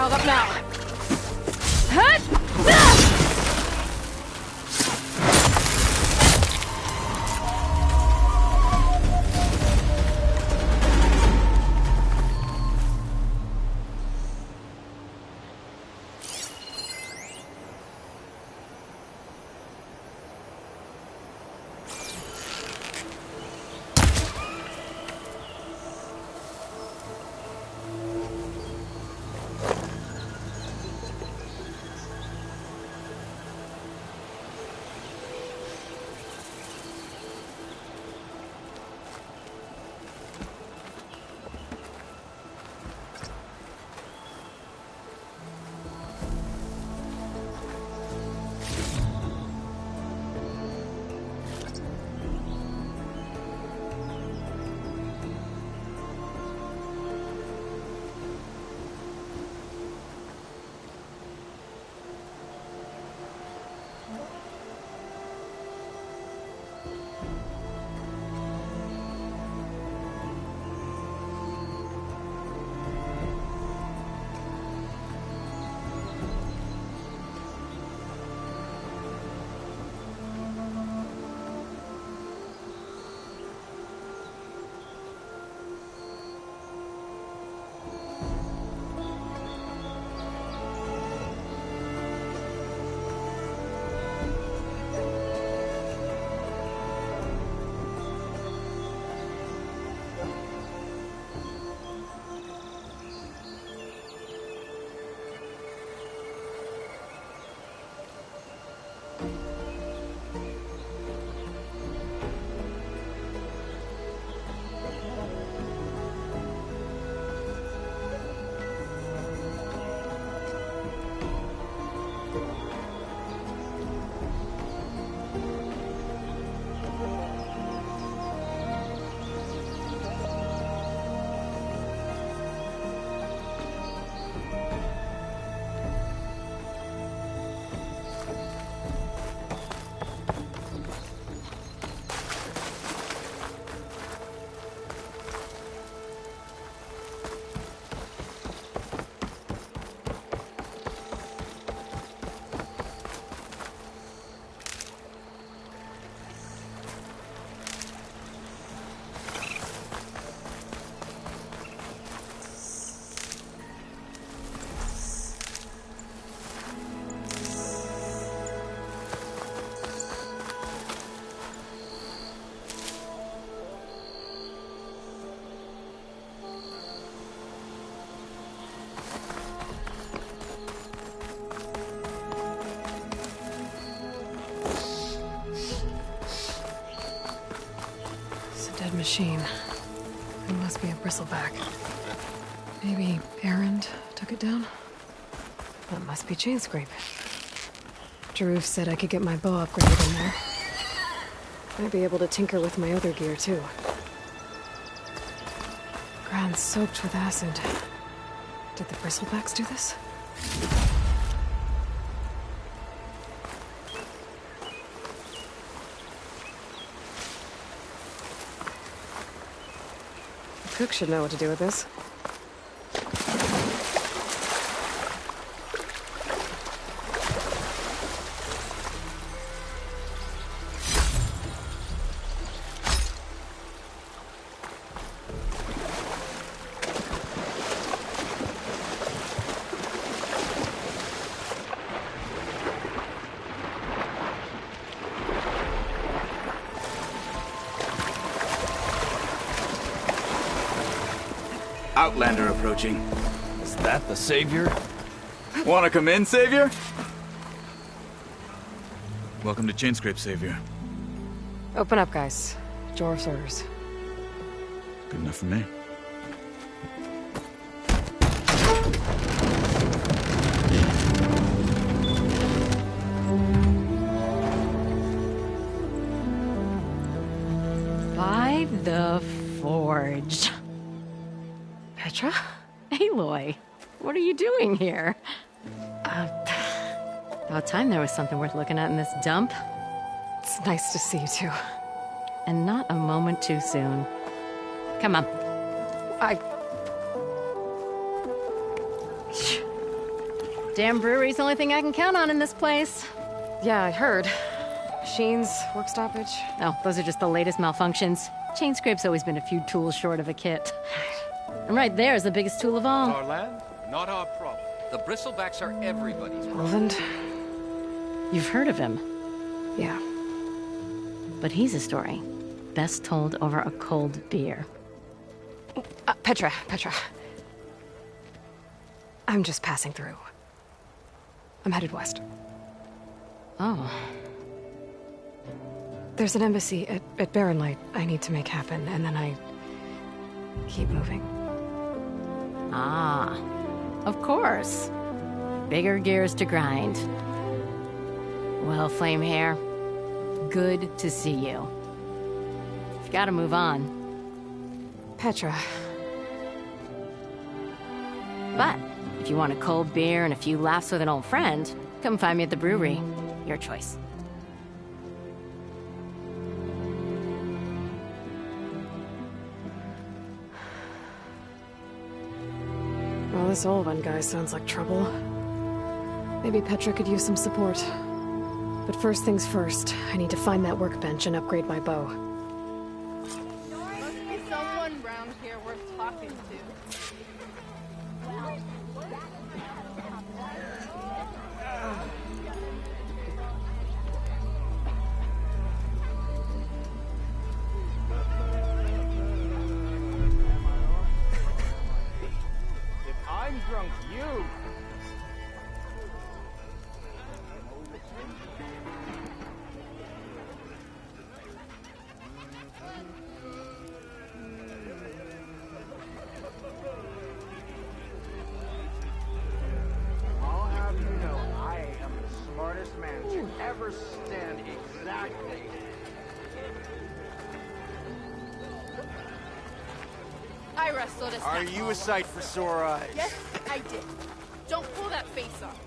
Dog up now. Hut! Ah! Machine. It must be a bristleback. Maybe Erend took it down? That must be Chainscrape. Jaruf said I could get my bow upgraded in there. Might be able to tinker with my other gear, too. Ground soaked with acid. Did the bristlebacks do this? Cook should know what to do with this. Outlander approaching. Is that the Savior? Wanna come in, Savior? Welcome to Chainscrape, Savior. Open up, guys. Jor's orders. Good enough for me. By the Forge. Petra? Aloy, what are you doing here? About time there was something worth looking at in this dump. It's nice to see you too. And not a moment too soon. Come on. Damn brewery's the only thing I can count on in this place. Yeah, I heard. Machines, work stoppage. Oh, those are just the latest malfunctions. Chainscrape's always been a few tools short of a kit. And right there is the biggest tool of all. Our land, not our problem. The bristlebacks are everybody's problem. Roland? You've heard of him, Yeah. but he's a story best told over a cold beer. Petra. I'm just passing through. I'm headed west. Oh, There's an embassy at Barren Light I need to make happen, and then I keep moving. ah, of course. Bigger gears to grind. Well, Flamehair, good to see you. You've got to move on. Petra. But if you want a cold beer and a few laughs with an old friend, come find me at the brewery. Your choice. Well, this old one guy sounds like trouble. Maybe Petra could use some support. But first things first, I need to find that workbench and upgrade my bow. Must be someone round here worth talking to. If I'm drunk, you... I'll have you know, I am the smartest man to ever stand exactly. I wrestled a Are you a sight for sore eyes? Yes, I did. Don't pull that face off.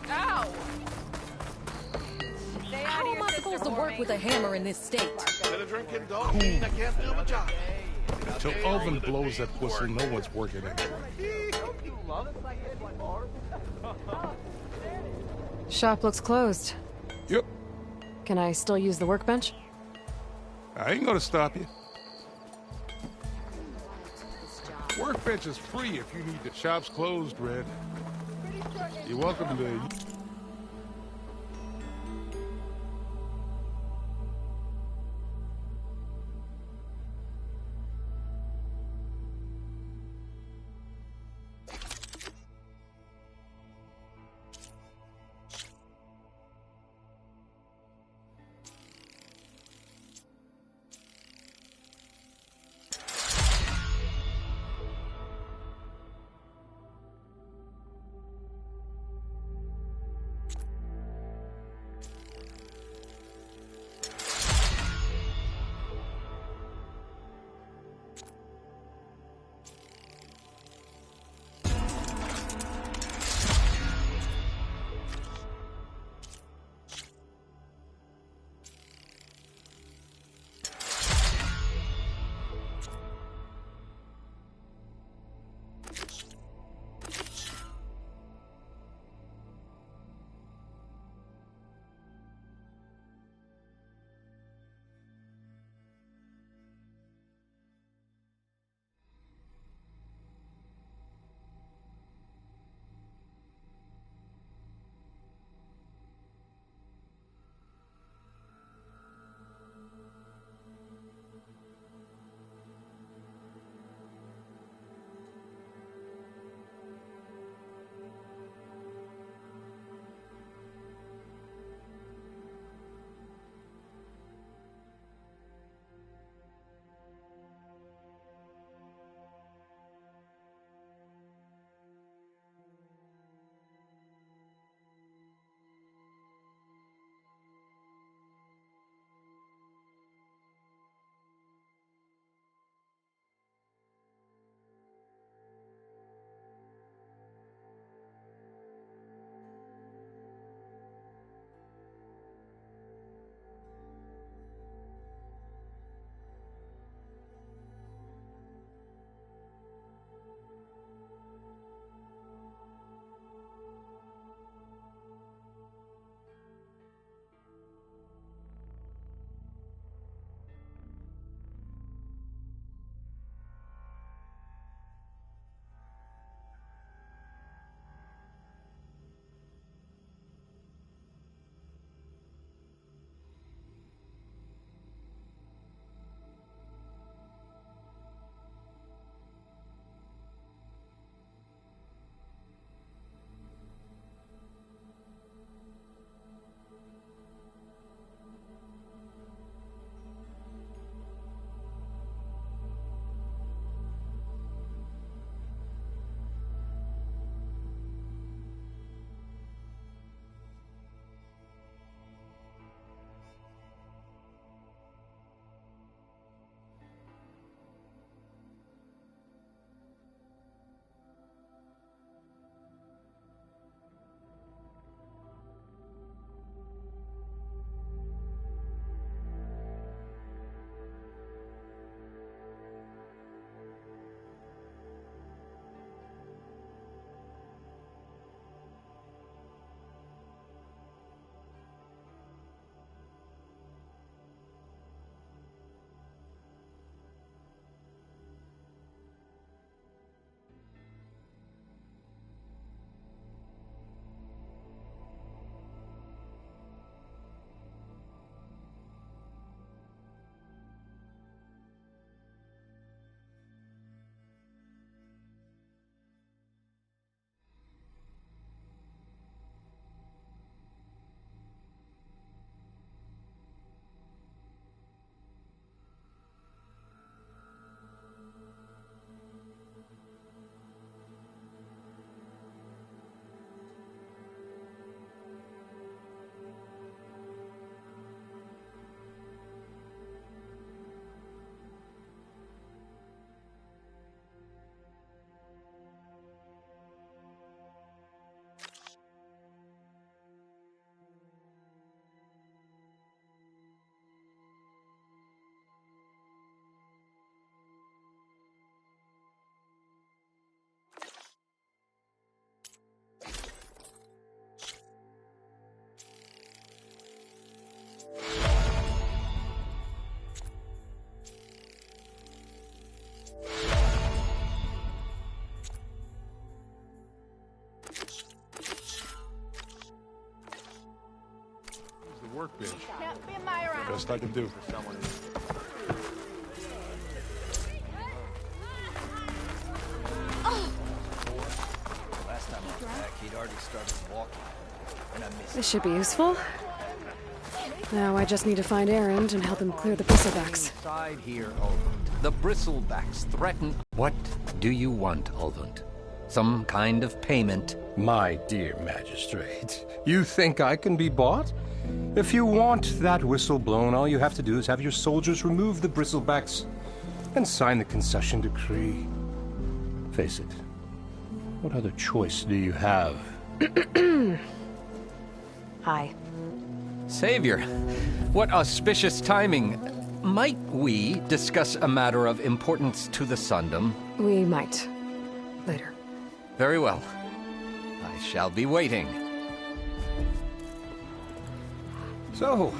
Ow! Stay out How of am your I sister supposed to for work me. with a hammer in this state? Till Oven blows that whistle, no one's working anyway. Shop looks closed. Yep, Can I still use the workbench? I ain't gonna stop you. Workbench is free if you need the shop's closed, Red. You're welcome to... Best I can do. Last time I was back, he'd already started walking. And I missed This should be useful. Now I just need to find Erend and help him clear the bristlebacks. Side here, Ulvund. The bristlebacks threaten... What do you want, Ulvund? Some kind of payment? My dear magistrate, you think I can be bought? If you want that whistle blown, all you have to do is have your soldiers remove the bristlebacks and sign the concession decree. Face it, what other choice do you have? Hi. Savior, what auspicious timing. Might we discuss a matter of importance to the Sundom? We might. Later. Very well. I shall be waiting. So,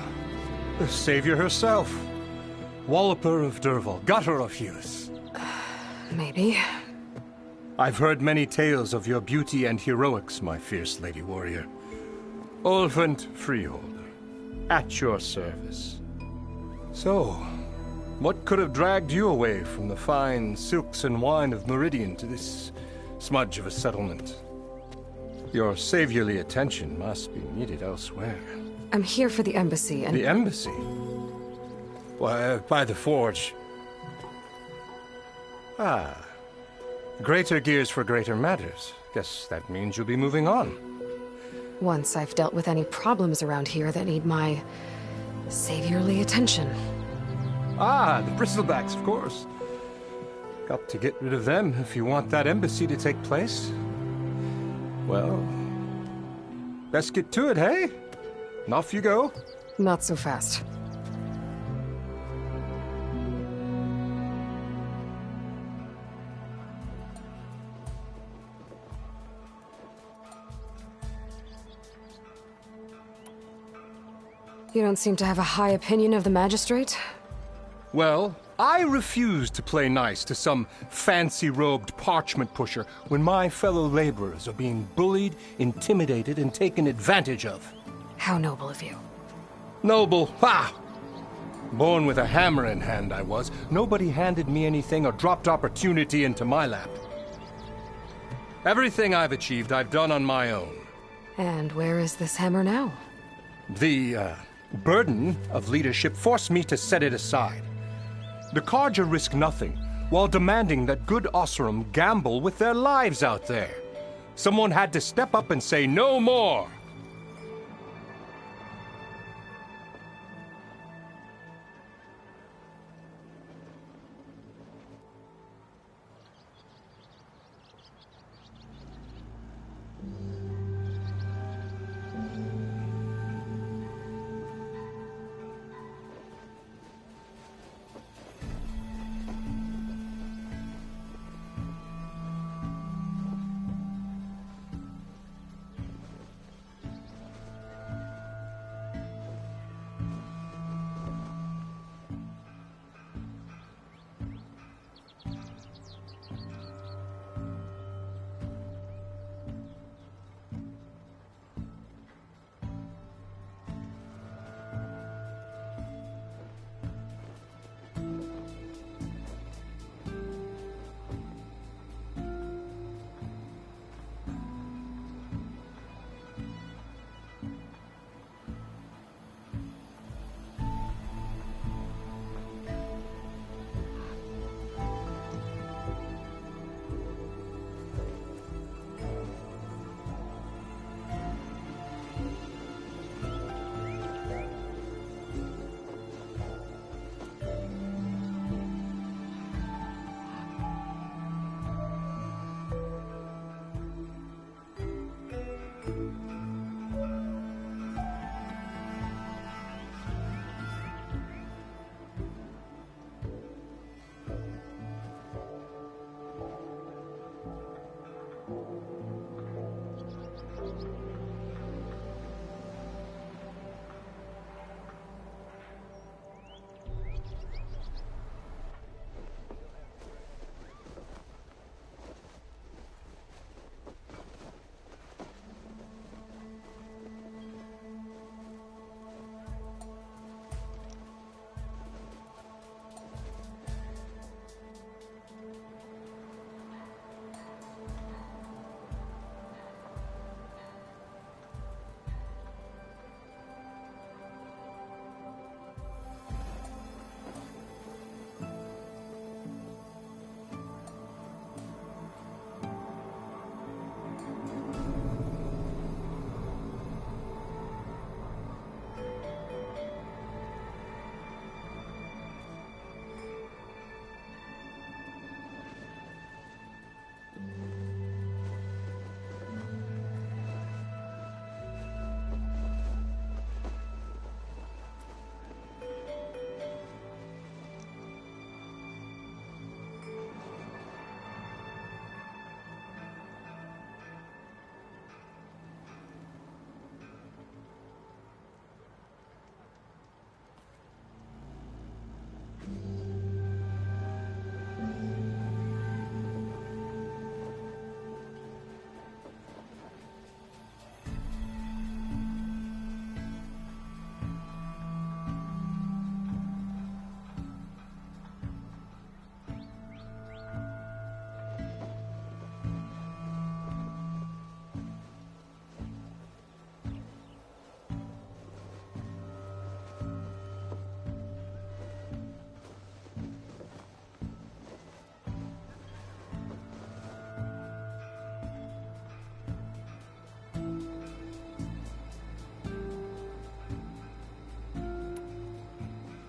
the savior herself. Walloper of Derval, gutter of Hughes. Maybe. I've heard many tales of your beauty and heroics, my fierce lady warrior. Ulvund Freeholder, at your service. So, what could have dragged you away from the fine silks and wine of Meridian to this smudge of a settlement? Your saviorly attention must be needed elsewhere. I'm here for the embassy and... The embassy? Why, by the forge. Ah. Greater gears for greater matters. Guess that means you'll be moving on. Once I've dealt with any problems around here that need my saviorly attention. Ah, the bristlebacks, of course. Got to get rid of them if you want that embassy to take place. Well, best get to it, hey? And off you go. Not so fast. You don't seem to have a high opinion of the magistrate? Well, I refuse to play nice to some fancy-robed parchment pusher when my fellow laborers are being bullied, intimidated, and taken advantage of. How noble of you. Noble, ha! Born with a hammer in hand, I was. Nobody handed me anything or dropped opportunity into my lap. Everything I've achieved, I've done on my own. And where is this hammer now? The, burden of leadership forced me to set it aside. The Carja risk nothing, while demanding that good Oseram gamble with their lives out there. Someone had to step up and say no more.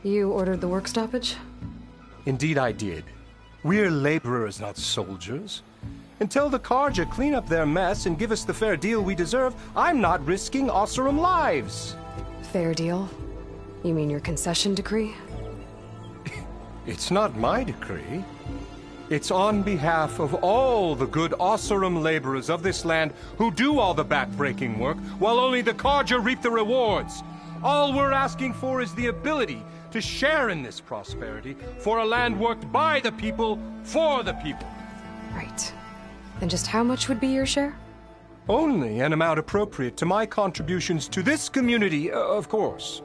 You ordered the work stoppage? Indeed I did. We're laborers, not soldiers. Until the Carja clean up their mess and give us the fair deal we deserve, I'm not risking Oseram lives. Fair deal? You mean your concession decree? It's not my decree. It's on behalf of all the good Oseram laborers of this land who do all the back-breaking work, while only the Carja reap the rewards. All we're asking for is the ability to share in this prosperity for a land worked by the people, for the people. Right. Then just how much would be your share? Only an amount appropriate to my contributions to this community, of course.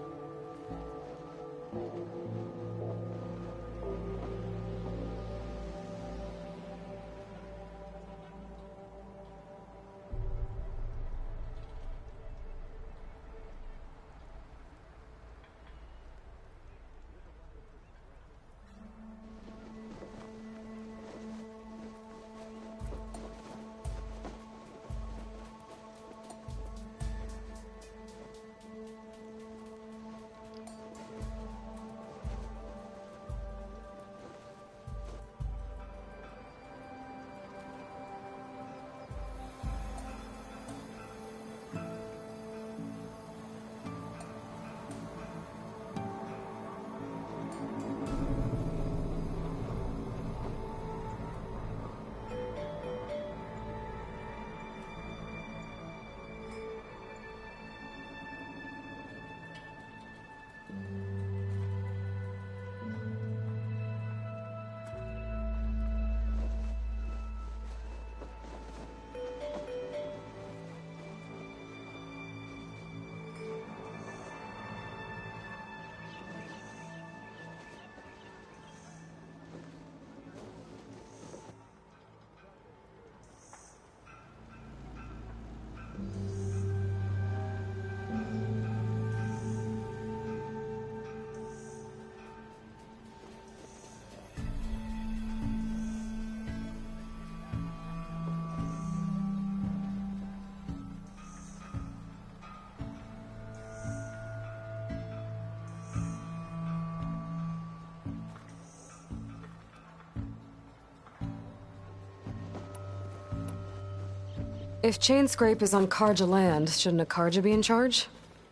If Chainscrape is on Carja land, shouldn't a Carja be in charge?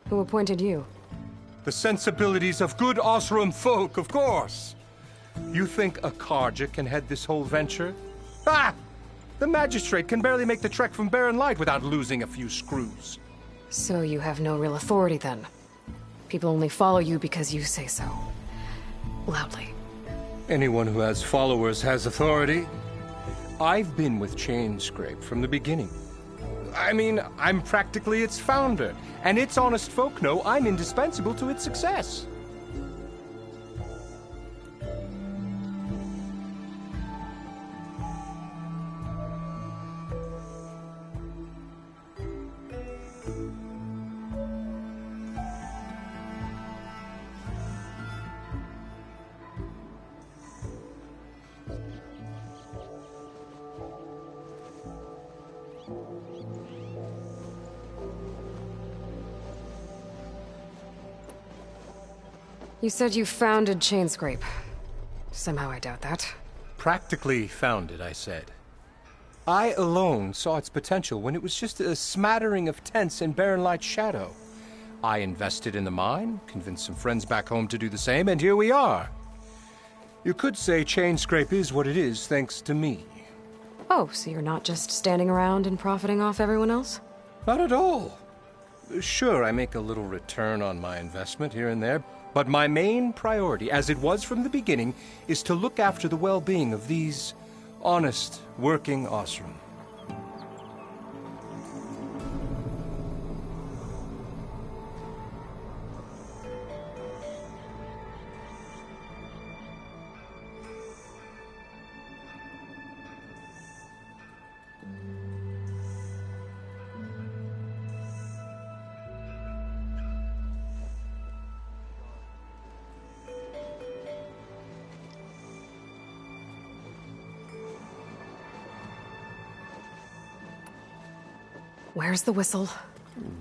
Who appointed you? The sensibilities of good Oseram folk, of course. You think a Carja can head this whole venture? Ah! The magistrate can barely make the trek from Barren Light without losing a few screws. So you have no real authority then? People only follow you because you say so. Loudly. Anyone who has followers has authority. I've been with Chainscrape from the beginning. I mean, I'm practically its founder, and its honest folk know I'm indispensable to its success. You said you founded Chainscrape. Somehow I doubt that. Practically founded, I said. I alone saw its potential when it was just a smattering of tents in Barren Light's shadow. I invested in the mine, convinced some friends back home to do the same, and here we are. You could say Chainscrape is what it is thanks to me. Oh, so you're not just standing around and profiting off everyone else? Not at all. Sure, I make a little return on my investment here and there, but my main priority, as it was from the beginning, is to look after the well-being of these honest, working Oseram. Where's the whistle?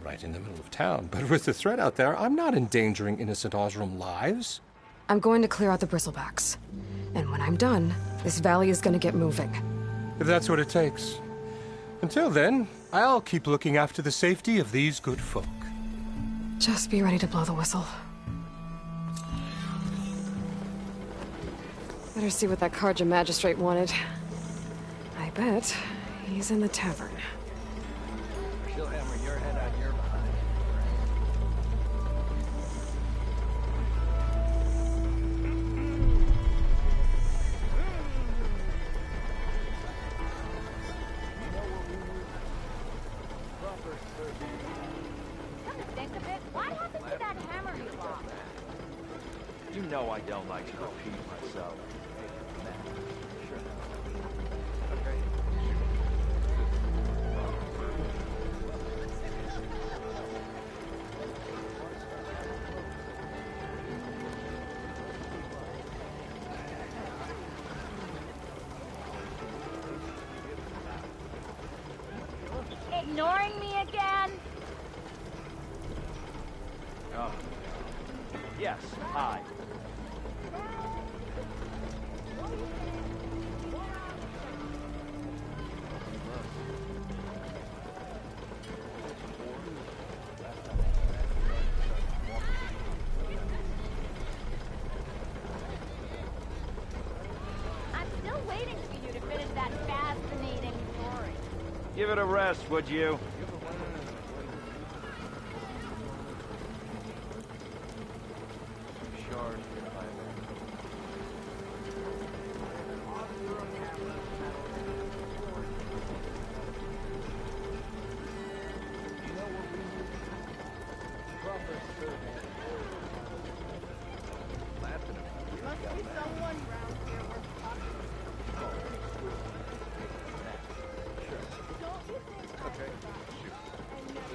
Right in the middle of town, but with the threat out there, I'm not endangering innocent Oseram lives. I'm going to clear out the bristlebacks. And when I'm done, this valley is gonna get moving. If that's what it takes. Until then, I'll keep looking after the safety of these good folk. Just be ready to blow the whistle. Better see what that Carja magistrate wanted. I bet he's in the tavern. She'll hammer your head out your behind. Come to think of it, what happened to that hammer you lost? You know I don't like to repeat myself. Ignoring me again? Oh. Yes, hi. I'm still waiting for you to finish that fascinating story. Give it a rest, would you? Must be someone around here worth talking to. Don't you think I forgot? I never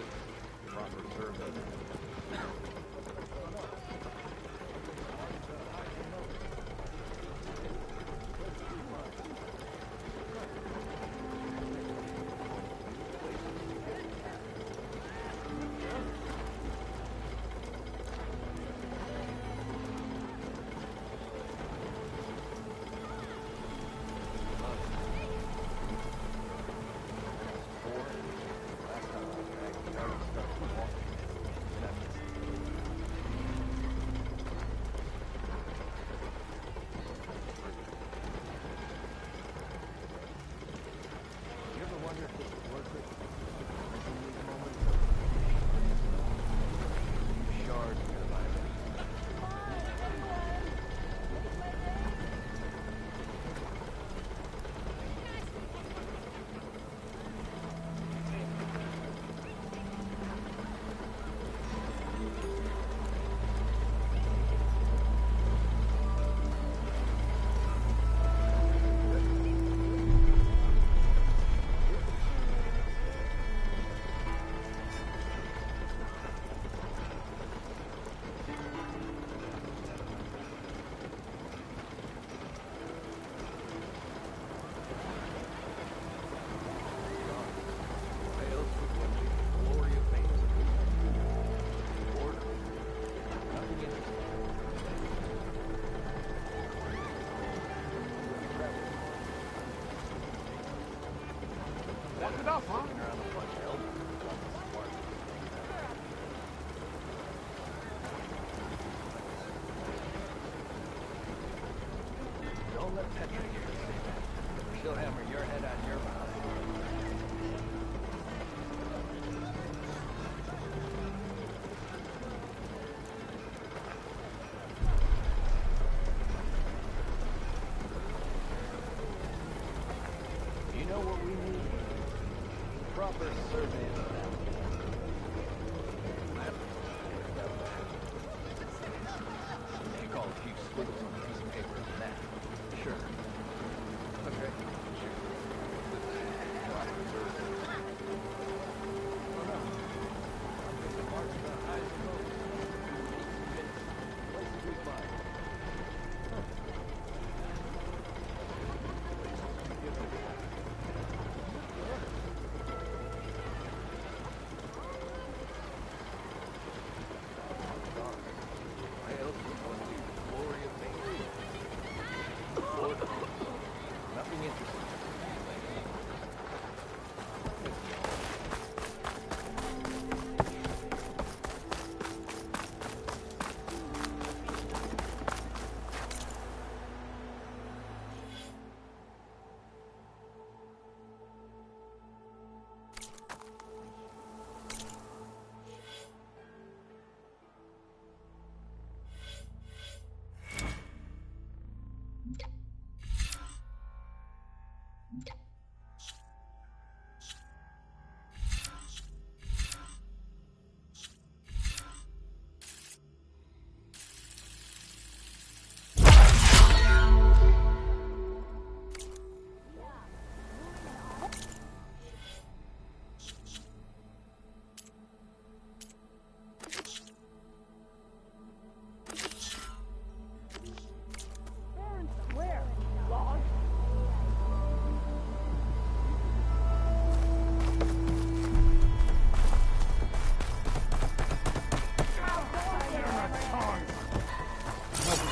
Don't let Petra hear you say that. She'll hammer your head out your behind. You know what we need? Proper survey of that. Take all a few squiggles on a piece of paper and that. Sure. Okay.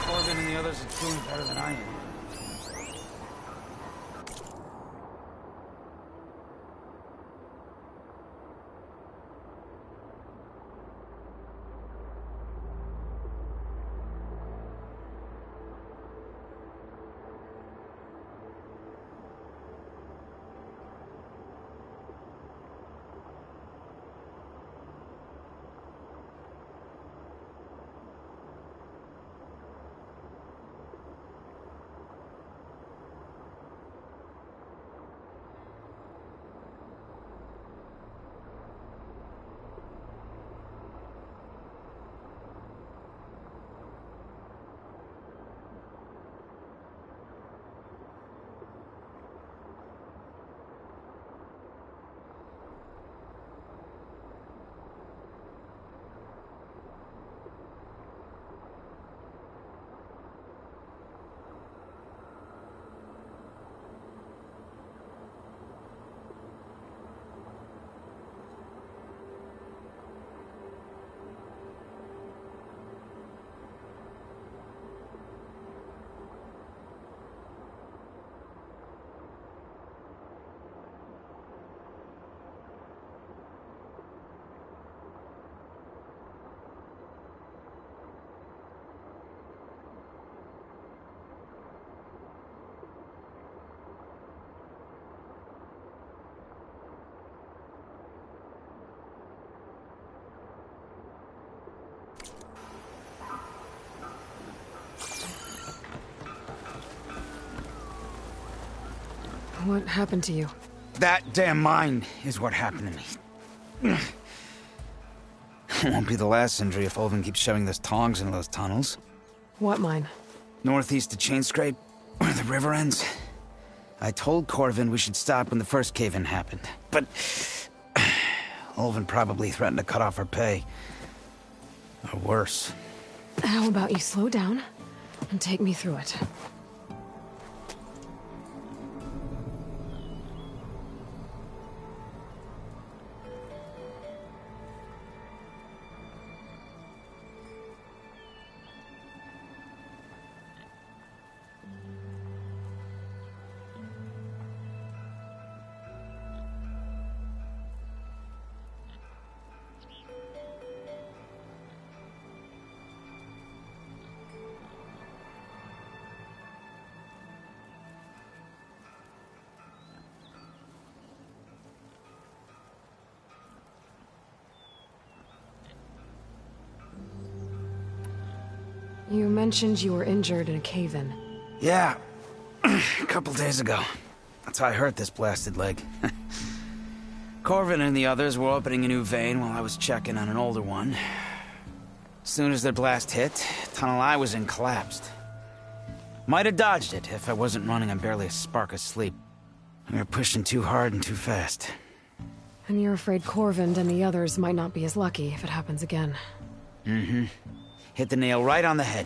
Corbin and the others are doing better than I am. What happened to you? That damn mine is what happened to me. It won't be the last injury if Ulvin keeps shoving those tongs into those tunnels. What mine? Northeast of Chainscrape, where the river ends. I told Corvin we should stop when the first cave-in happened, but Ulvin probably threatened to cut off our pay. Or worse. How about you slow down and take me through it? You mentioned you were injured in a cave-in. Yeah, a couple days ago. That's how I hurt this blasted leg. Corvin and the others were opening a new vein while I was checking on an older one. As soon as their blast hit, the tunnel I was in collapsed. Might have dodged it if I wasn't running on barely a spark of sleep. We were pushing too hard and too fast. And you're afraid Corvin and the others might not be as lucky if it happens again. Mm-hmm. Hit the nail right on the head.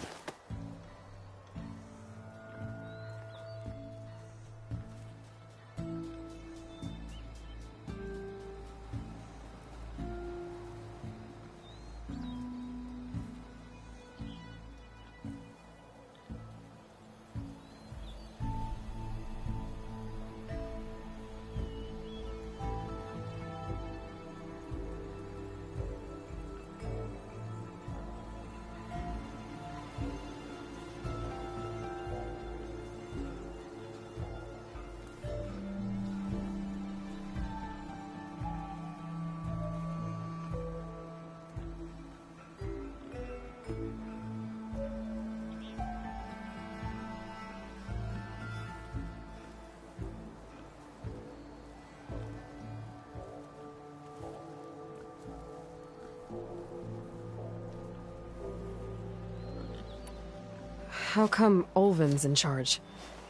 How come Olvin's in charge?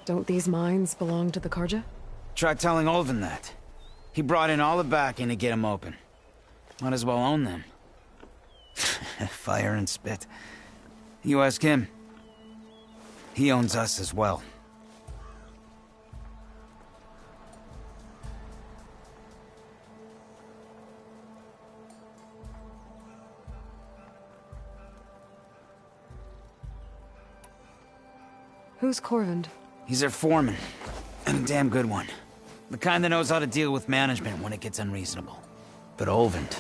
Don't these mines belong to the Karja? Try telling Olvin that. He brought in all the backing to get them open. Might as well own them. Fire and spit. You ask him. He owns us as well. Who's Corvind? He's their foreman, and a damn good one. The kind that knows how to deal with management when it gets unreasonable. But Olvind,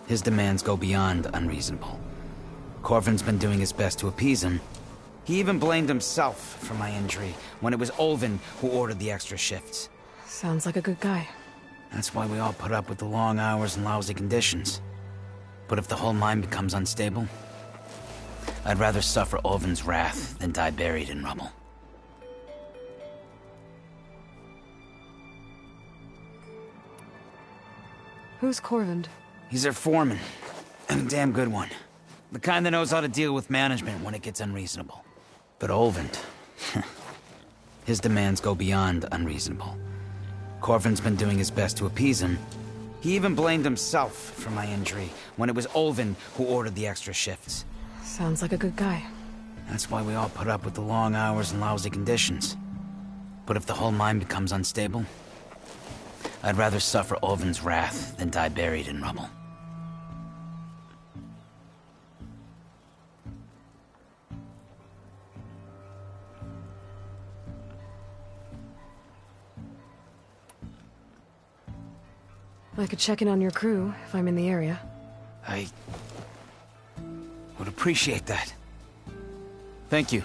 his demands go beyond unreasonable. Corvin's been doing his best to appease him. He even blamed himself for my injury when it was Olvin who ordered the extra shifts. Sounds like a good guy. That's why we all put up with the long hours and lousy conditions. But if the whole mine becomes unstable, I'd rather suffer Olvin's wrath than die buried in rubble. Who's Corvind? He's their foreman, and a damn good one. The kind that knows how to deal with management when it gets unreasonable. But Olvind, his demands go beyond unreasonable. Corvin's been doing his best to appease him. He even blamed himself for my injury when it was Olvin who ordered the extra shifts. Sounds like a good guy. That's why we all put up with the long hours and lousy conditions. But if the whole mine becomes unstable, I'd rather suffer Olvin's wrath than die buried in rubble. I could check in on your crew if I'm in the area. I would appreciate that. Thank you.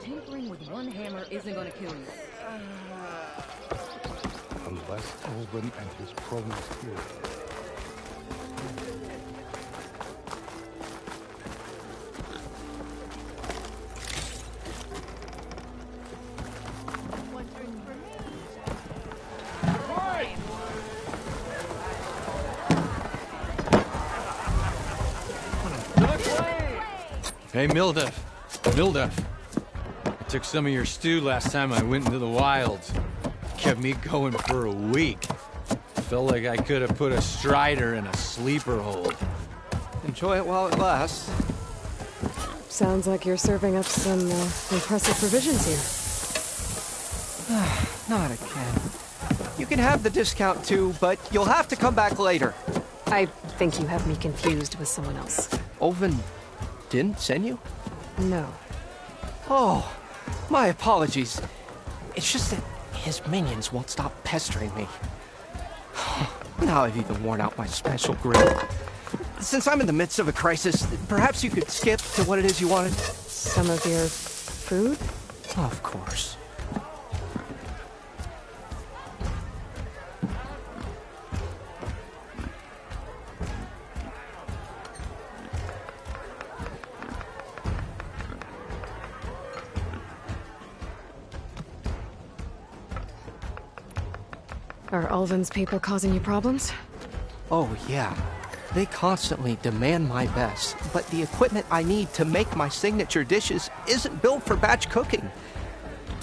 Tinkering with one hammer isn't gonna kill you. Unless Olvin and his cronies hear. Hey, Mildef. Mildef. I took some of your stew last time I went into the wilds. Kept me going for a week. Felt like I could have put a strider in a sleeper hold. Enjoy it while it lasts. Sounds like you're serving up some impressive provisions here. Not again. You can have the discount too, but you'll have to come back later. I think you have me confused with someone else. Olvin didn't send you? No. Oh, my apologies. It's just that his minions won't stop pestering me. Now I've even worn out my special grip. Since I'm in the midst of a crisis, perhaps you could skip to what it is you wanted? Some of your food? Of course. Are Ulvin's people causing you problems? Oh, yeah. They constantly demand my best, but the equipment I need to make my signature dishes isn't built for batch cooking.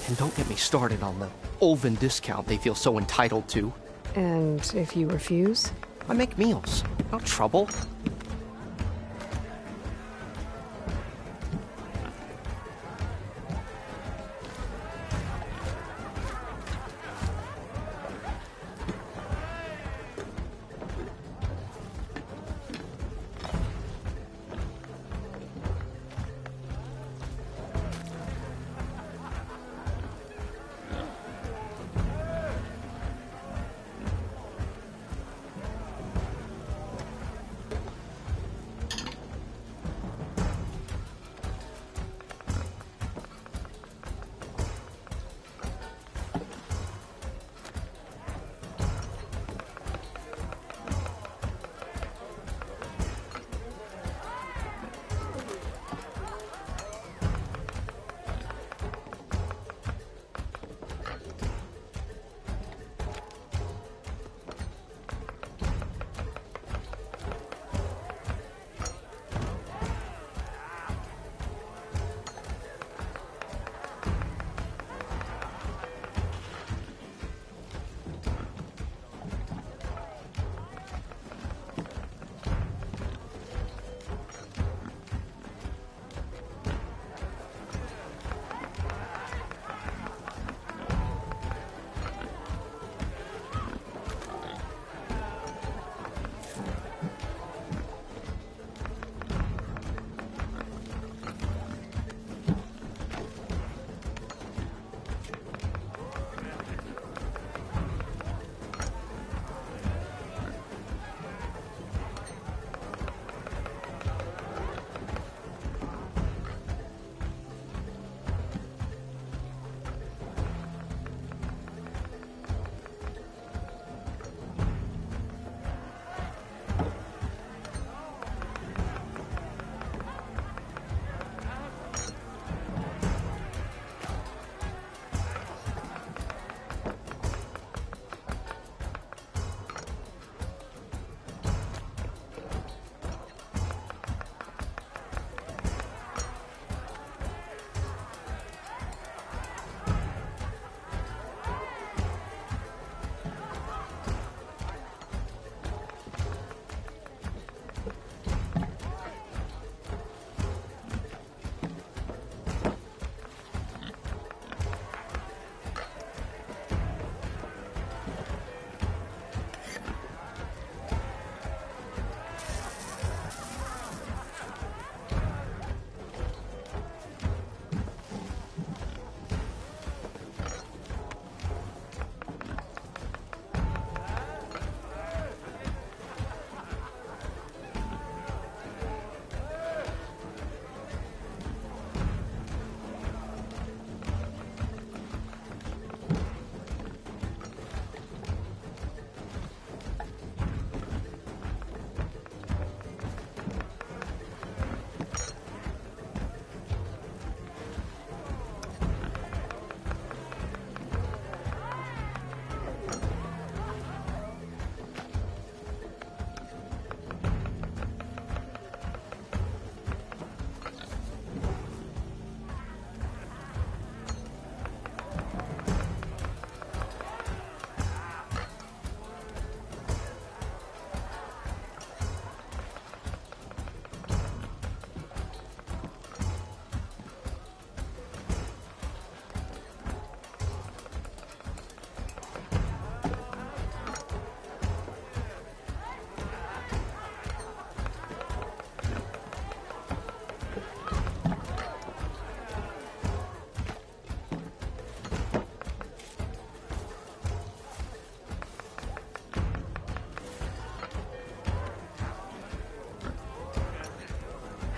And don't get me started on the Ulvin discount they feel so entitled to. And if you refuse? I make meals. No trouble.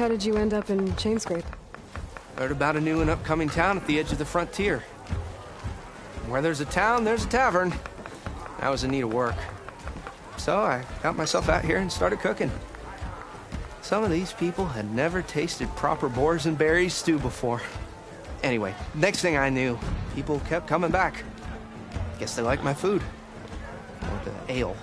How did you end up in Chainscrape? Heard about a new and upcoming town at the edge of the frontier. Where there's a town, there's a tavern. I was in need of work. So I got myself out here and started cooking. Some of these people had never tasted proper boars and berries stew before. Anyway, next thing I knew, people kept coming back. Guess they liked my food. Or the ale.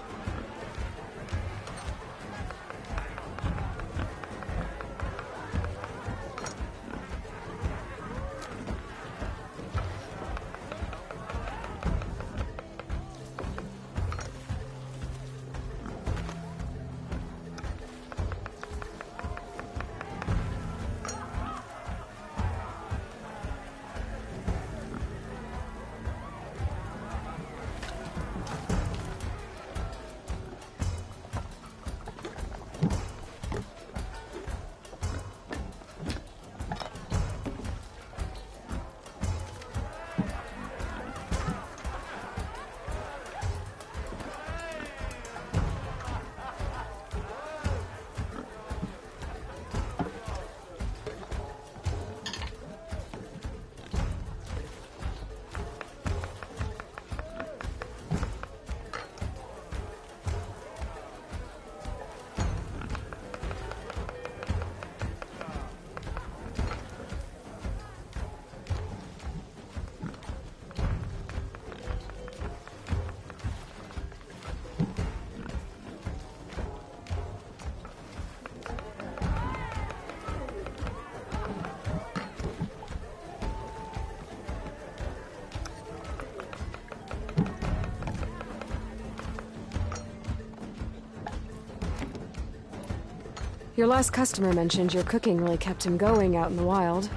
Your last customer mentioned your cooking really kept him going out in the wild.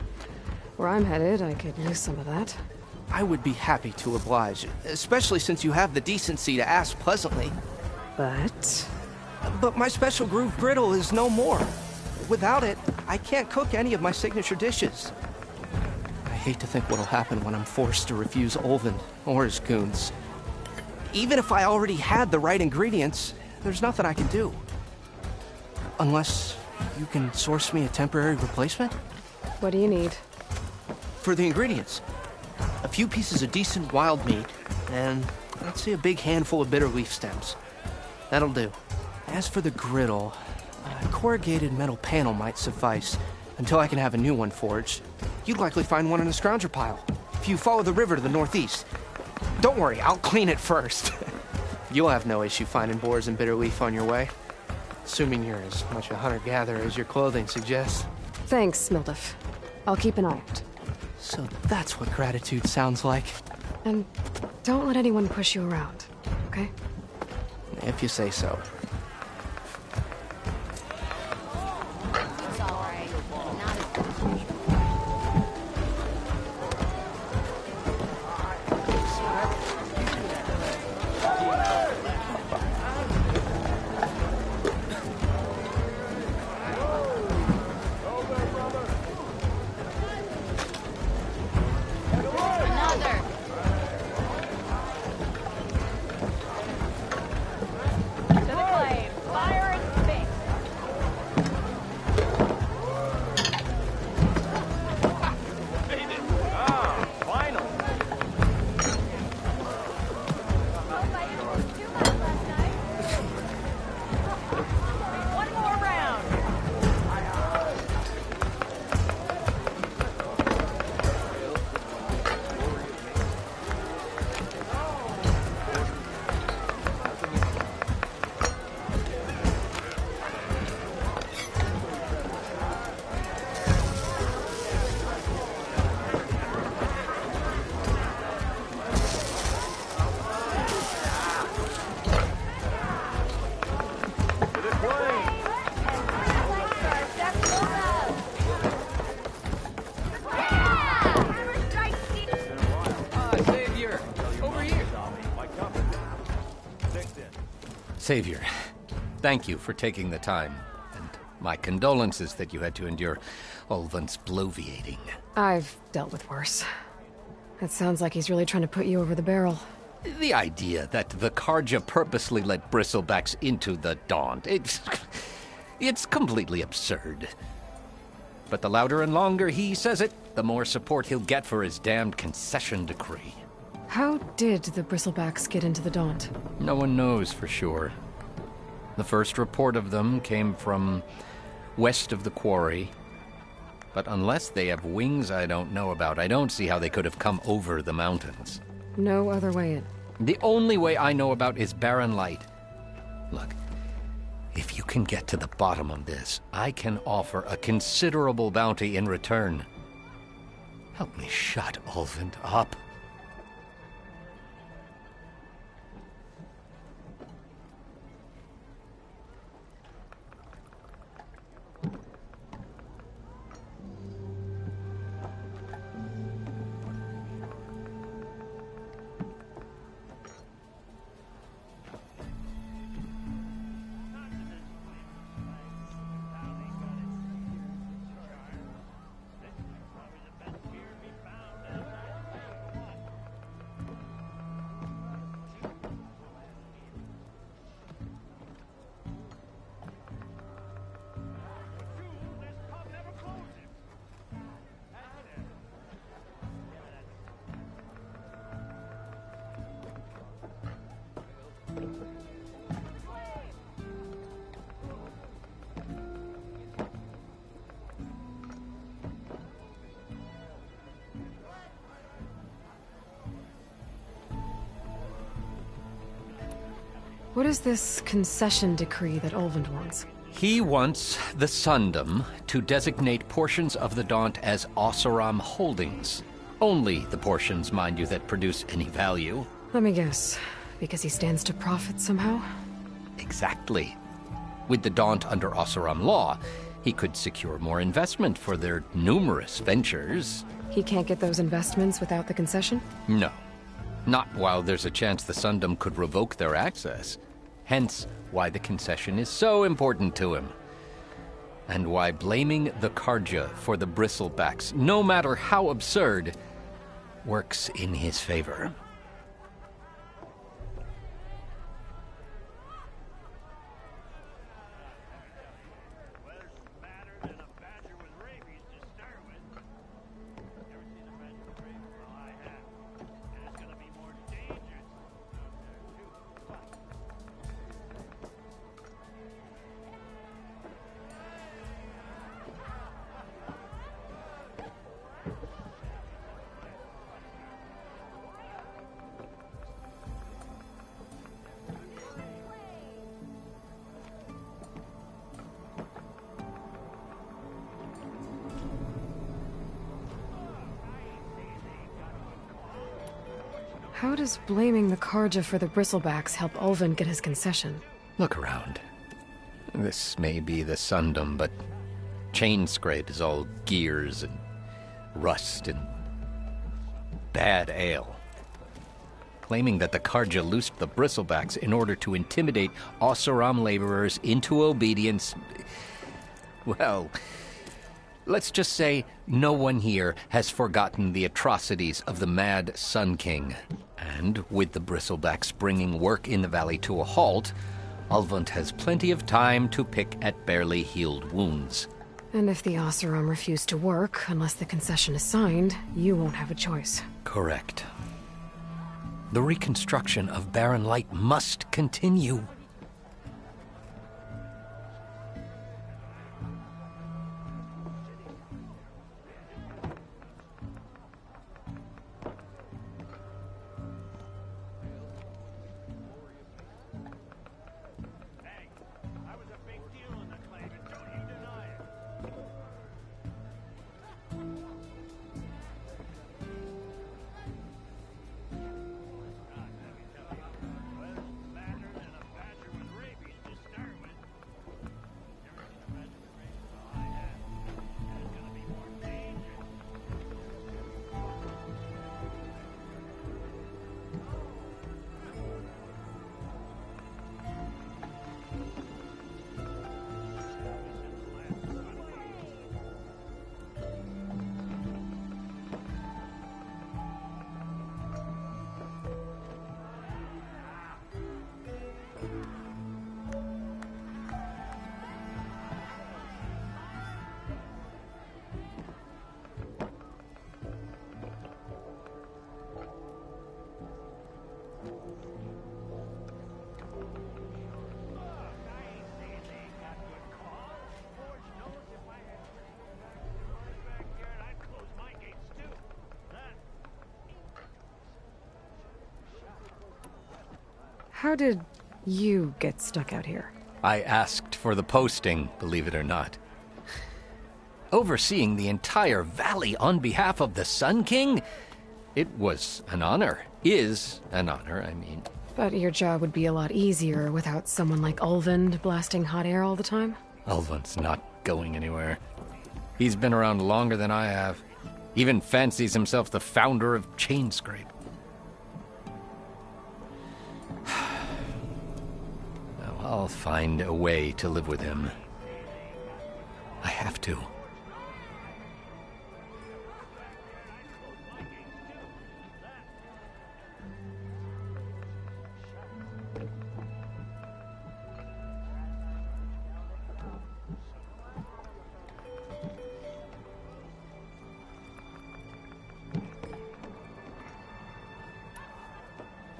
Where I'm headed, I could use some of that. I would be happy to oblige, especially since you have the decency to ask pleasantly. But my special groove griddle is no more. Without it, I can't cook any of my signature dishes. I hate to think what'll happen when I'm forced to refuse Olvend or his goons. Even if I already had the right ingredients, there's nothing I can do. Unless you can source me a temporary replacement? What do you need? For the ingredients. A few pieces of decent wild meat, and let's say a big handful of bitter leaf stems. That'll do. As for the griddle, a corrugated metal panel might suffice until I can have a new one forged. You'd likely find one in a scrounger pile, if you follow the river to the northeast. Don't worry, I'll clean it first. You'll have no issue finding boars and bitter leaf on your way. Assuming you're as much a hunter-gatherer as your clothing suggests. Thanks, Mildef. I'll keep an eye out. So that's what gratitude sounds like. And don't let anyone push you around, okay? If you say so. Savior, thank you for taking the time, and my condolences that you had to endure Olvend's bloviating. I've dealt with worse. It sounds like he's really trying to put you over the barrel. The idea that the Carja purposely let Bristlebacks into the Daunt, it's completely absurd. But the louder and longer he says it, the more support he'll get for his damned concession decree. How did the Bristlebacks get into the Daunt? No one knows for sure. The first report of them came from west of the quarry. But unless they have wings I don't know about, I don't see how they could have come over the mountains. No other way in. The only way I know about is Barren Light. Look, if you can get to the bottom of this, I can offer a considerable bounty in return. Help me shut Ulvund up. What is this concession decree that Ulvund wants? He wants the Sundom to designate portions of the Daunt as Oseram holdings. Only the portions, mind you, that produce any value. Let me guess. Because he stands to profit somehow? Exactly. With the Daunt under Oseram law, he could secure more investment for their numerous ventures. He can't get those investments without the concession? No. Not while there's a chance the Sundom could revoke their access. Hence, why the concession is so important to him. And why blaming the Carja for the Bristlebacks, no matter how absurd, works in his favor. How does blaming the Carja for the Bristlebacks help Ulvund get his concession? Look around. This may be the Sundom, but Chainscrape is all gears and rust and bad ale. Claiming that the Carja loosed the Bristlebacks in order to intimidate Oseram laborers into obedience. Well, let's just say no one here has forgotten the atrocities of the Mad Sun King. And with the Bristlebacks bringing work in the valley to a halt, Ulvund has plenty of time to pick at barely healed wounds. And if the Oseram refuse to work, unless the concession is signed, you won't have a choice. Correct. The reconstruction of Barren Light must continue. how did you get stuck out here? I asked for the posting, believe it or not. Overseeing the entire valley on behalf of the Sun King? It was an honor. Is an honor, I mean. But your job would be a lot easier without someone like Ulvund blasting hot air all the time? Ulvund's not going anywhere. He's been around longer than I have. Even fancies himself the founder of Chainscrape. Now, I'll find a way to live with him. I have to.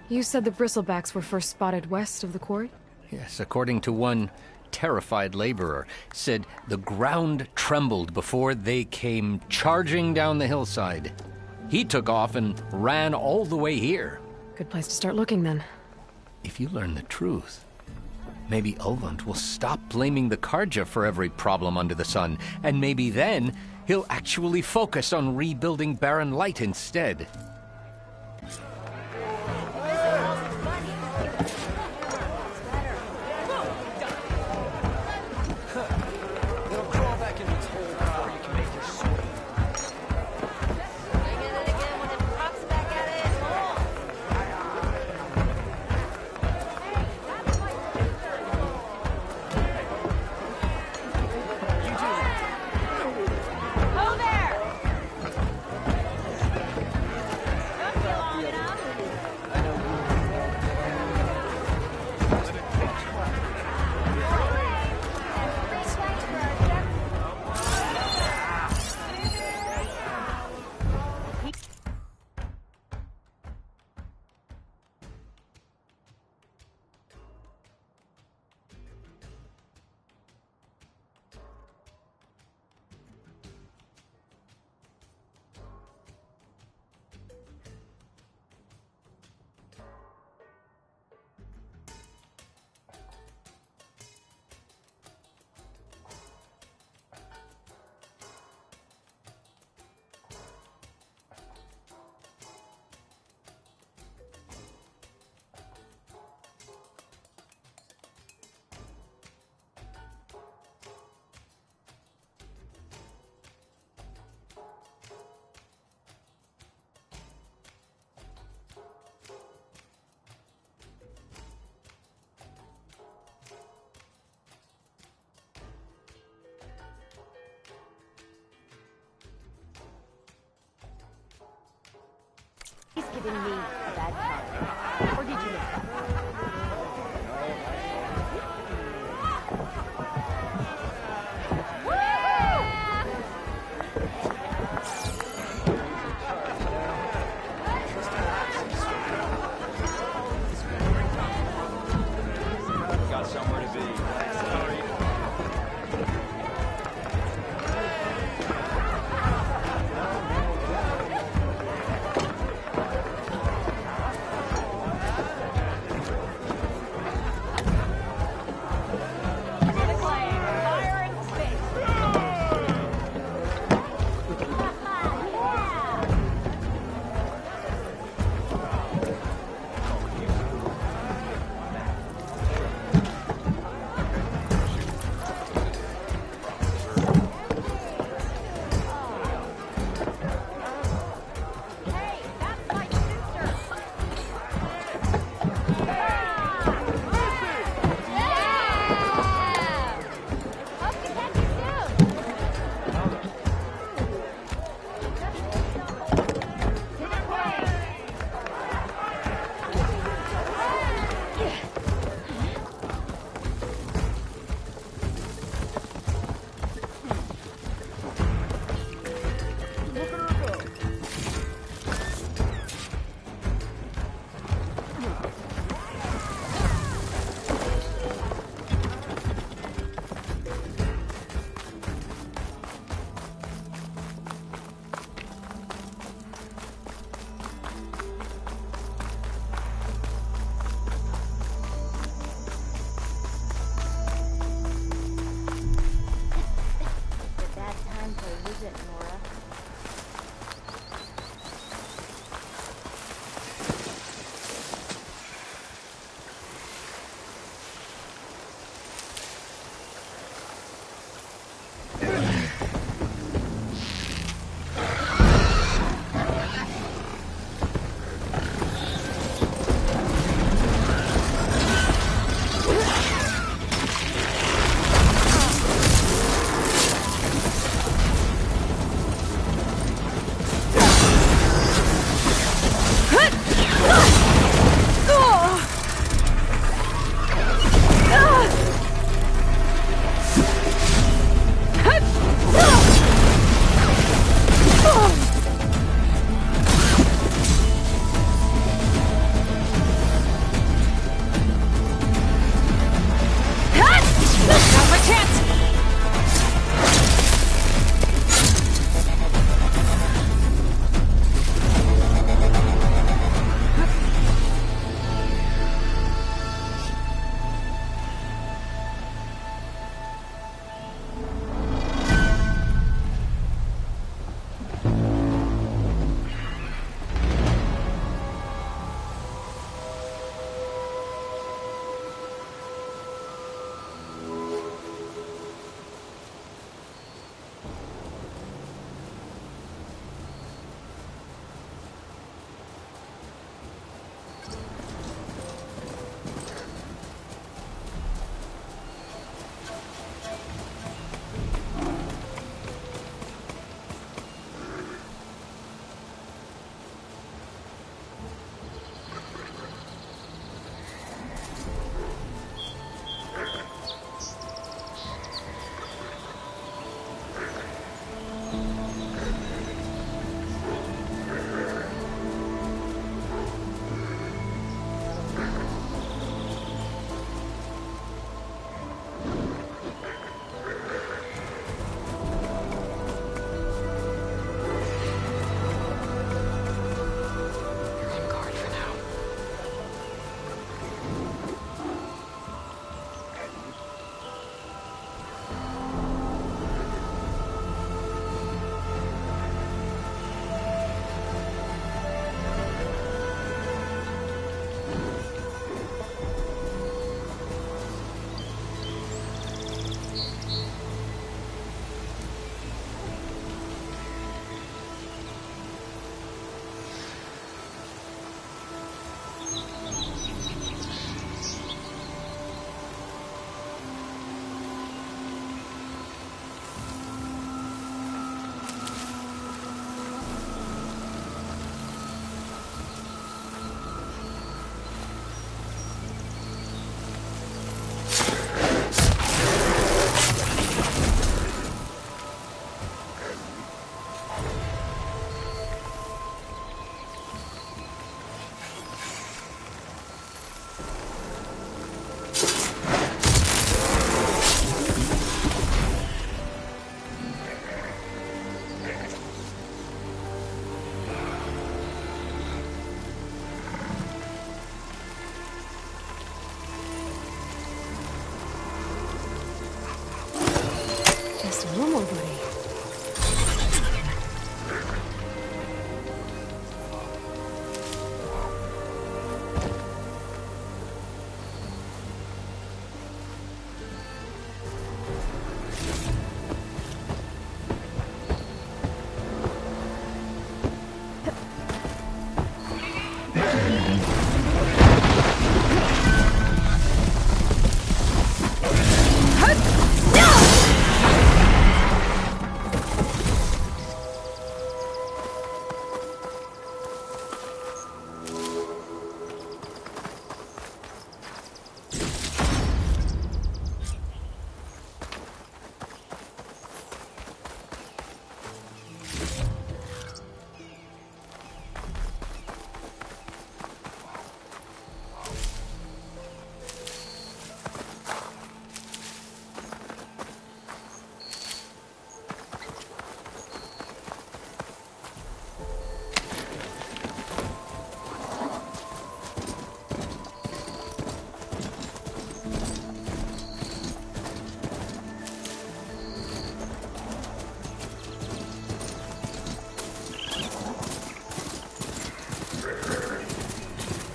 You said the bristlebacks were first spotted west of the quarry? Yes, according to one terrified laborer, said the ground trembled before they came charging down the hillside. He took off and ran all the way here. Good place to start looking, then. If you learn the truth, maybe Ulvund will stop blaming the Karja for every problem under the sun, and maybe then he'll actually focus on rebuilding Barren Light instead. He's giving me a bad time. Or did you miss that? Got somewhere to be. Sorry.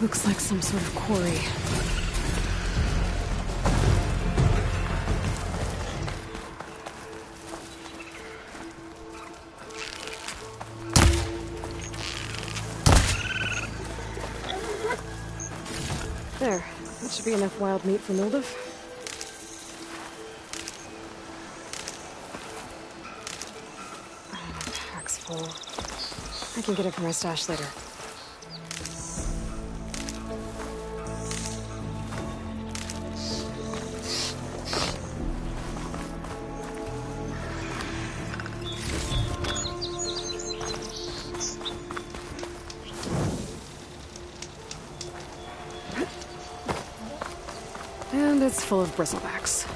Looks like some sort of quarry. There. That should be enough wild meat for Nildiv. My pack's full. I can get it from my stash later. And it's full of bristlebacks.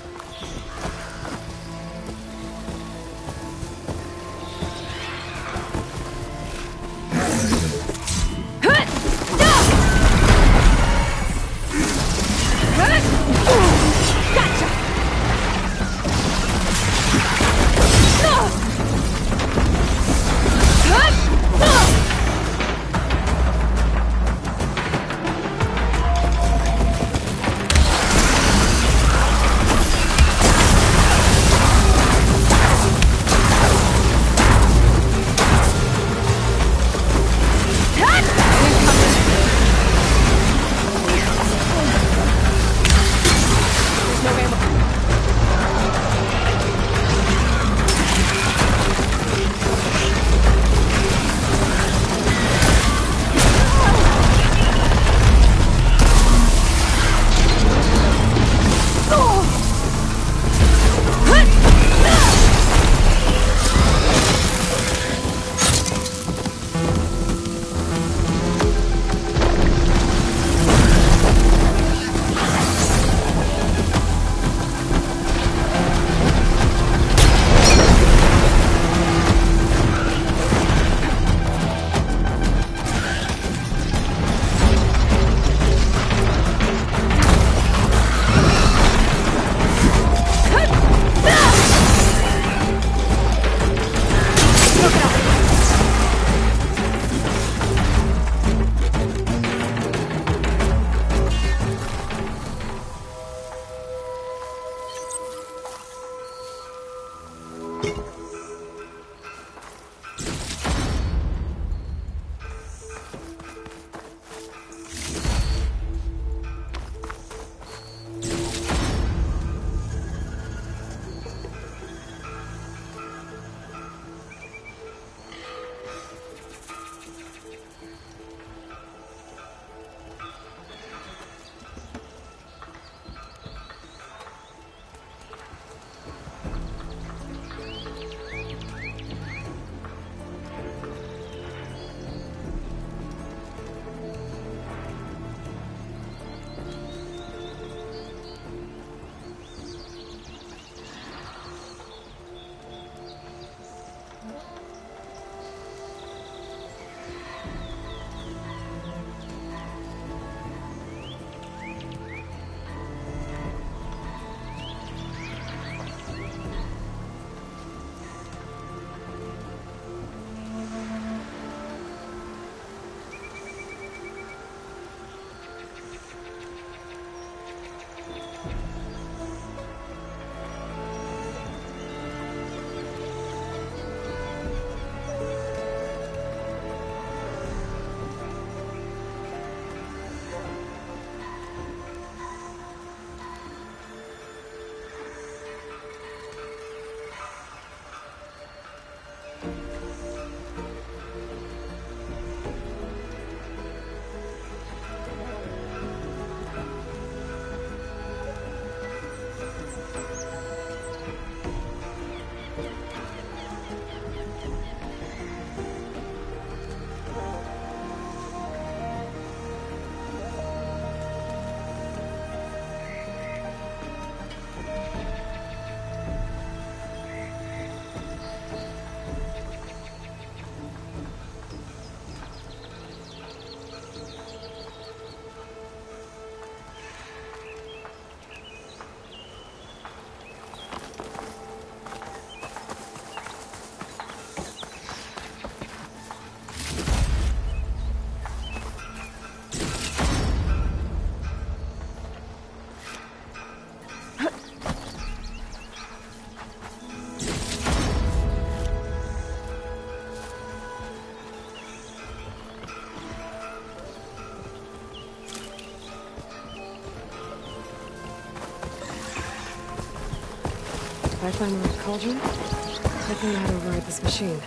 I find the right cauldron, I can know how to override this machine.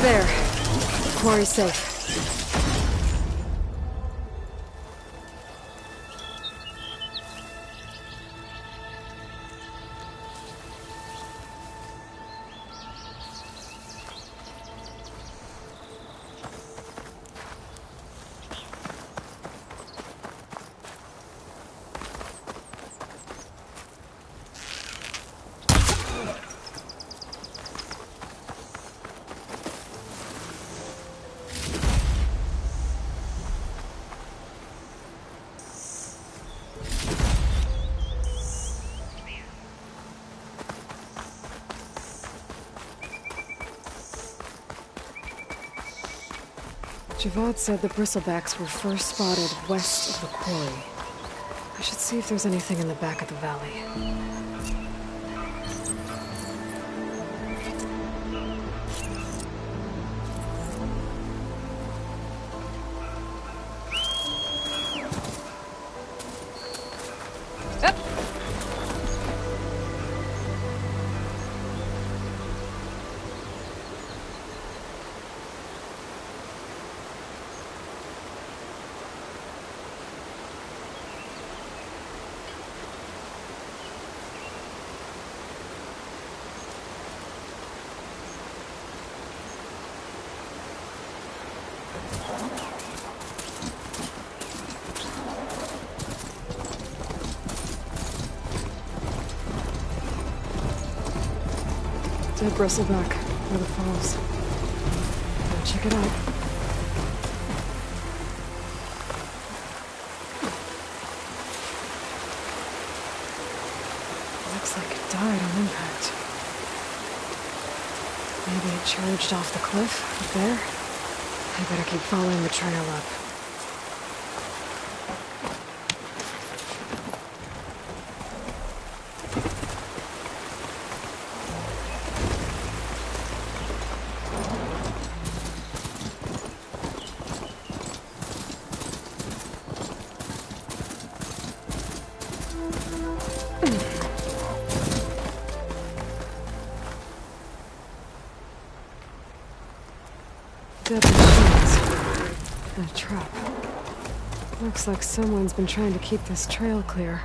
There. Quarry's safe. Javad said the bristlebacks were first spotted west of the quarry. I should see if there's anything in the back of the valley. Dead bristleback, near the falls. Now check it out. Looks like it died on impact. Maybe it charged off the cliff up there? I better keep following the trail up. Dead machines. And a trap. Looks like someone's been trying to keep this trail clear.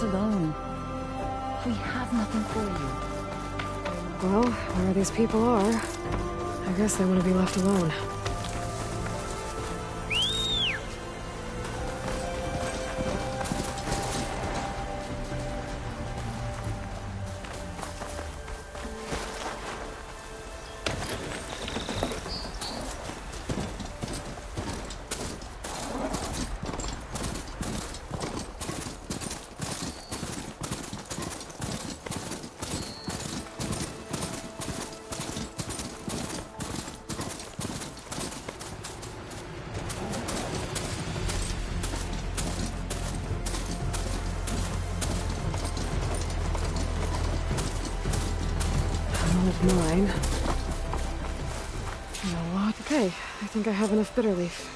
Alone. We have nothing for you. Well, where these people are, I guess they want to be left alone. Mine. A lot. Okay, I think I have enough bitter leaf.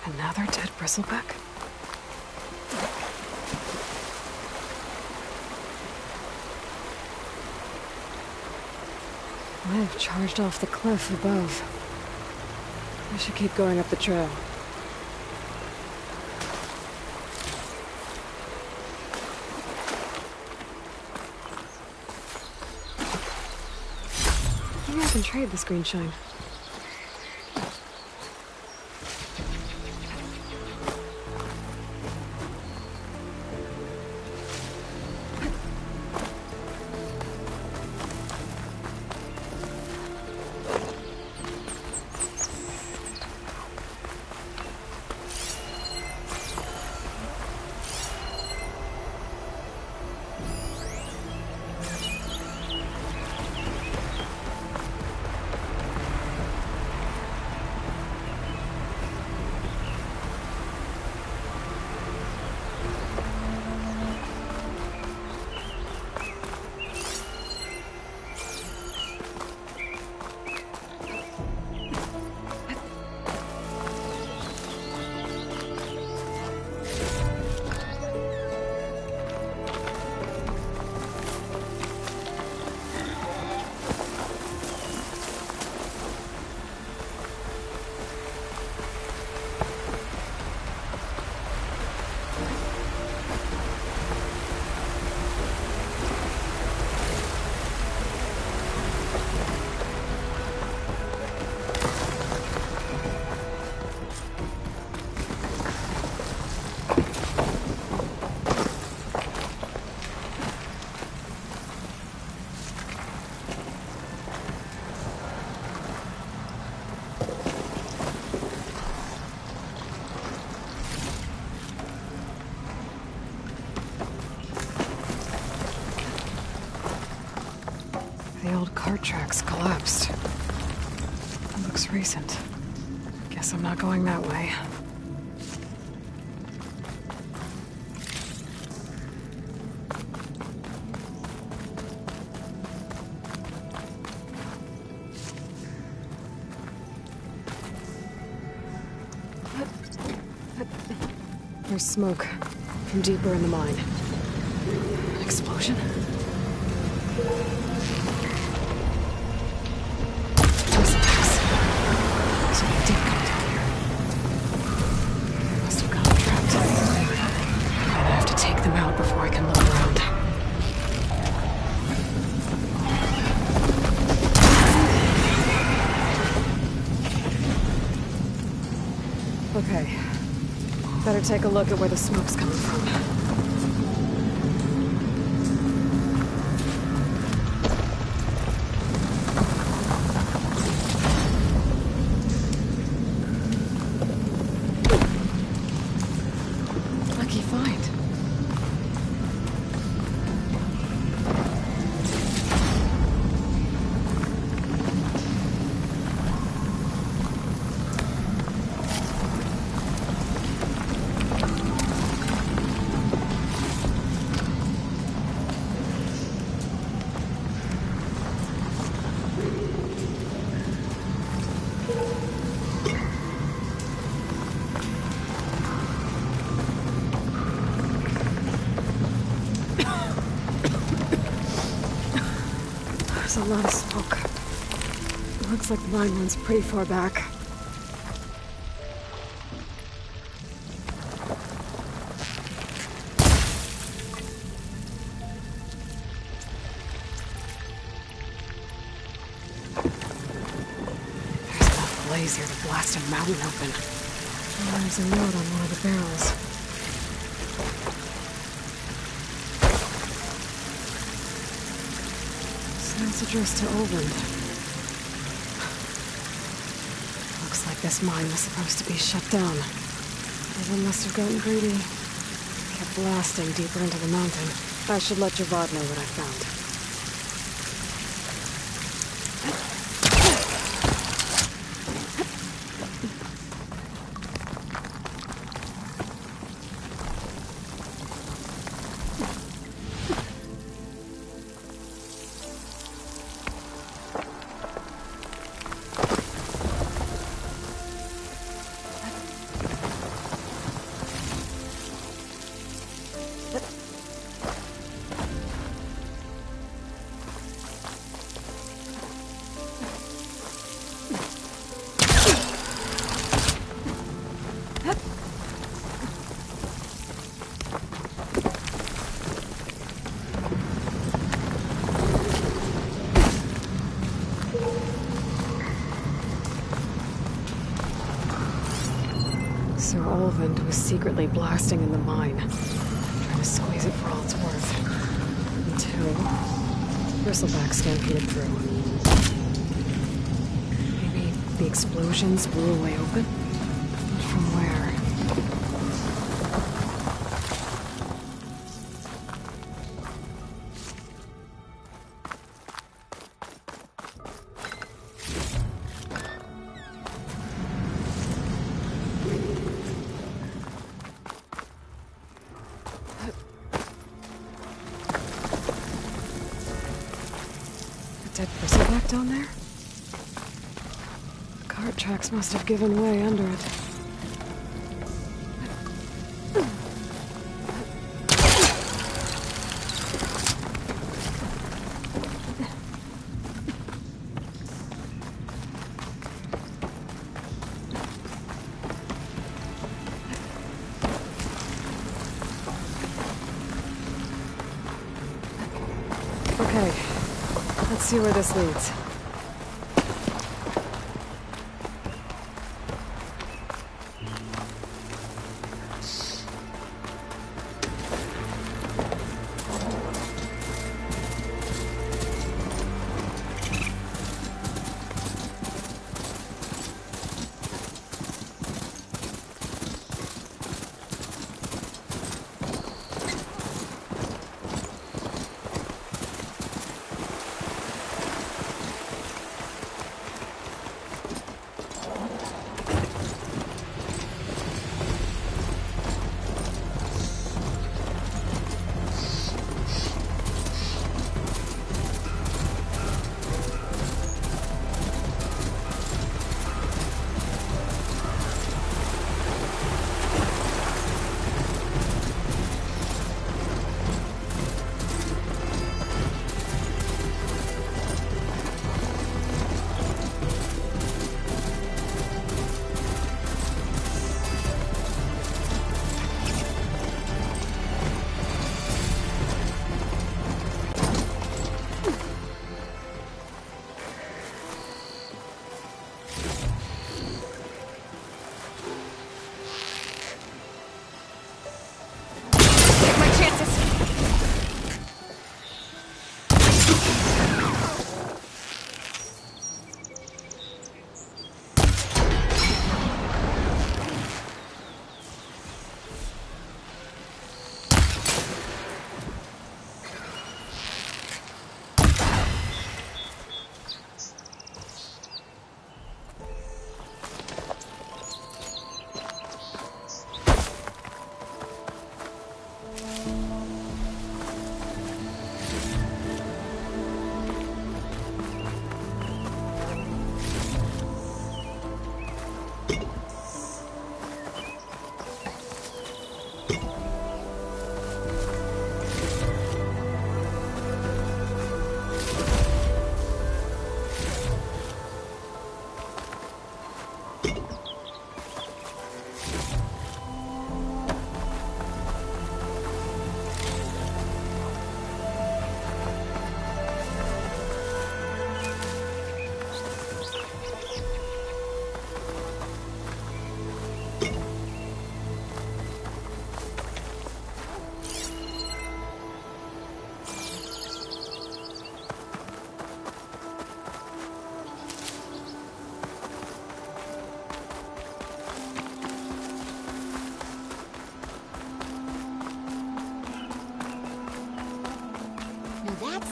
Another dead bristleback? I have charged off the cliff above. I should keep going up the trail. Maybe I can trade this green shine. The old cart tracks collapsed. It looks recent. Guess I'm not going that way. There's smoke from deeper in the mine. An explosion? Okay. Better take a look at where the smoke's coming from. Lucky find. There's a lot of smoke. It looks like the mine runs pretty far back. blaze here to blast a mountain open. And there's a note on one of the barrels. Sounds addressed to Olvend. Looks like this mine was supposed to be shut down. Someone must have gotten greedy. Kept blasting deeper into the mountain. I should let Javad know what I found. So Olvend was secretly blasting in the mine, trying to squeeze it for all it's worth. Until Bristleback stampeded through. Maybe the explosions blew a way open? But from where? Dead Bristleback down there? The cart tracks must have given way under it. Okay. Let's see where this leads.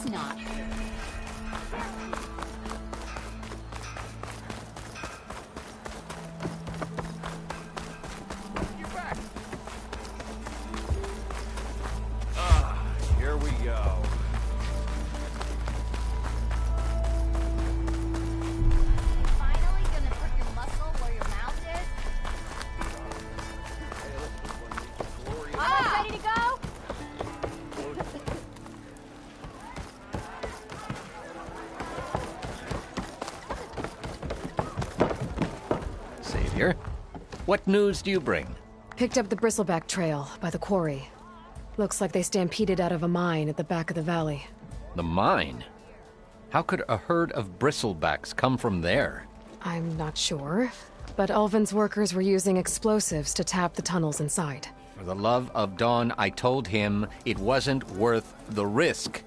not. Here we go. Finally gonna put your muscle where your mouth is? Almost ready to go? Savior, what news do you bring? Picked up the Bristleback Trail by the quarry. Looks like they stampeded out of a mine at the back of the valley. The mine? How could a herd of bristlebacks come from there? I'm not sure, but Ulvin's workers were using explosives to tap the tunnels inside. For the love of Dawn, I told him it wasn't worth the risk.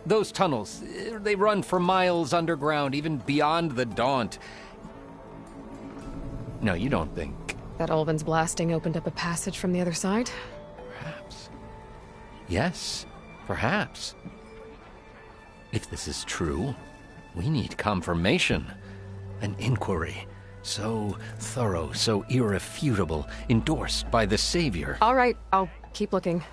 Those tunnels, they run for miles underground, even beyond the Daunt. No, you don't think... That Ulvin's blasting opened up a passage from the other side? Perhaps. Yes, perhaps. If this is true, we need confirmation. An inquiry. So thorough, so irrefutable, endorsed by the Savior. All right, I'll keep looking.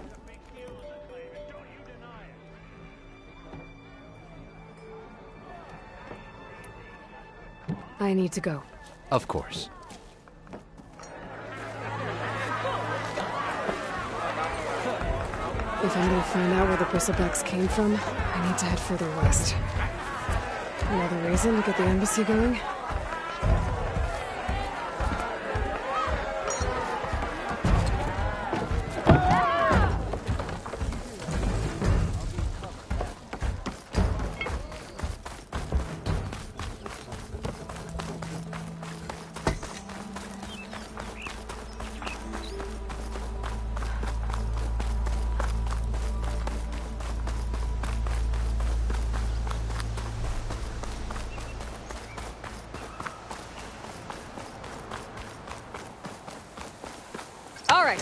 I need to go. Of course. If I'm gonna find out where the Bristlebacks came from, I need to head further west. Another reason to get the embassy going? All right,